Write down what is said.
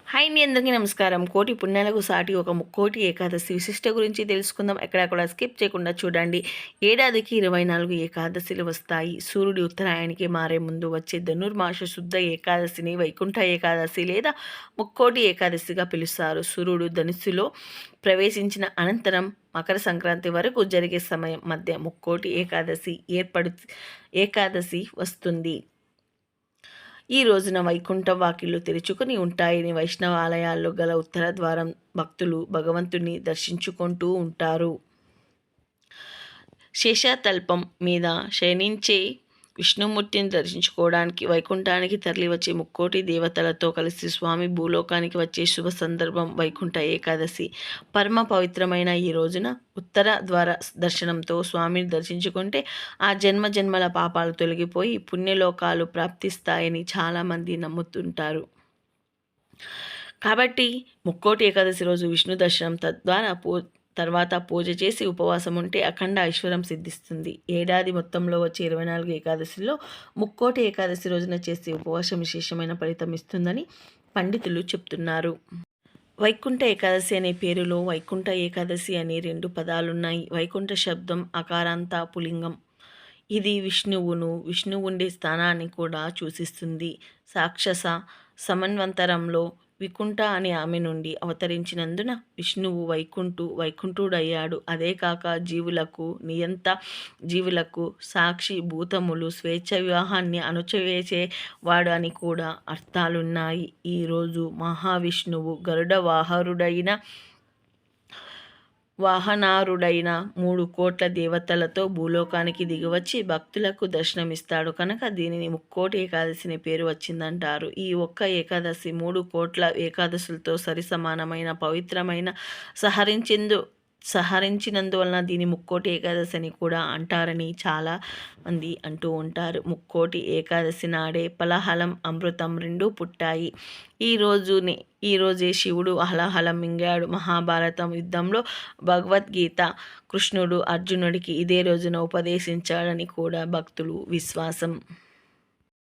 Hi అండి, అందరికీ నమస్కారం. కోటి పుణ్యాలకు సాటి ఒక ముక్కోటి ఏకాదశి విశిష్ట గురించి తెలుసుకుందాం. ఎక్కడ కూడా స్కిప్ చేయకుండా చూడండి. ఏడాదికి 24 ఏకాదశిలు వస్తాయి. సూర్యుడి ఉత్తరాయణానికి మారే ముందు వచ్చే ధనుర్మాస శుద్ధ ఏకాదశిని వైకుంఠ ఏకాదశి లేదా ముక్కోటి ఏకాదశిగా పిలుస్తారు. సూర్యుడు ధనుస్సులో ప్రవేశించిన అనంతరం మకర సంక్రాంతి వరకు జరిగే సమయం మధ్య ముక్కోటి ఏకాదశి వస్తుంది. ఈ రోజున వైకుంఠ వాకిళ్లు తెరుచుకుని ఉంటాయని వైష్ణవ ఆలయాల్లో గల ఉత్తర ద్వారం భక్తులు భగవంతుని దర్శించుకుంటూ ఉంటారు. శేషతల్పం మీద శయనించే విష్ణుమూర్తిని దర్శించుకోవడానికి వైకుంఠానికి తరలివచ్చే ముక్కోటి దేవతలతో కలిసి స్వామి భూలోకానికి వచ్చే శుభ సందర్భం వైకుంఠ ఏకాదశి. పరమ పవిత్రమైన ఈ రోజున ఉత్తర ద్వార దర్శనంతో స్వామిని దర్శించుకుంటే ఆ జన్మల పాపాలు తొలగిపోయి పుణ్యలోకాలు ప్రాప్తిస్తాయని చాలామంది నమ్ముతుంటారు. కాబట్టి ముక్కోటి ఏకాదశి రోజు విష్ణు దర్శనం తర్వాత పూజ చేసి ఉపవాసం ఉంటే అఖండ ఐశ్వర్యం సిద్ధిస్తుంది. ఏడాది మొత్తంలో వచ్చే 24 ఏకాదశిలో ముక్కోటి ఏకాదశి రోజున చేసే ఉపవాసం విశేషమైన ఫలితం ఇస్తుందని పండితులు చెప్తున్నారు. వైకుంఠ ఏకాదశి అనే పేరులో వైకుంఠ ఏకాదశి అనే 2 పదాలున్నాయి. వైకుంఠ శబ్దం అకారాంత పులింగం. ఇది విష్ణువు ఉండే స్థానాన్ని కూడా సూచిస్తుంది. సాక్షస సమన్వంతరంలో వికుంఠ అనే ఆమె నుండి అవతరించినందున విష్ణువు వైకుంఠుడయ్యాడు. అదే కాక జీవులకు నియంత, జీవులకు సాక్షి, భూతములు స్వేచ్ఛ వివాహాన్ని అణచివేసేవాడు అని కూడా అర్థాలున్నాయి. ఈరోజు మహావిష్ణువు గరుడ వాహనారుడైన 3 కోట్ల దేవతలతో భూలోకానికి దిగివచ్చి భక్తులకు దర్శనమిస్తాడు కనుక దీనిని ముక్కోటి ఏకాదశి అనే పేరు వచ్చిందంటారు. ఈ ఒక్క ఏకాదశి 3 కోట్ల ఏకాదశులతో సరిసమానమైన పవిత్రమైన సహరించినందువలన దీని ముక్కోటి ఏకాదశి అని కూడా అంటారని చాలా మంది అంటూ ఉంటారు. ముక్కోటి ఏకాదశి నాడే పలహలం అమృతం 2 పుట్టాయి. ఈ రోజే శివుడు హలహలం మింగాడు. మహాభారతం యుద్ధంలో భగవద్గీత కృష్ణుడు అర్జునుడికి ఇదే రోజున ఉపదేశించాడని కూడా భక్తులు విశ్వాసం.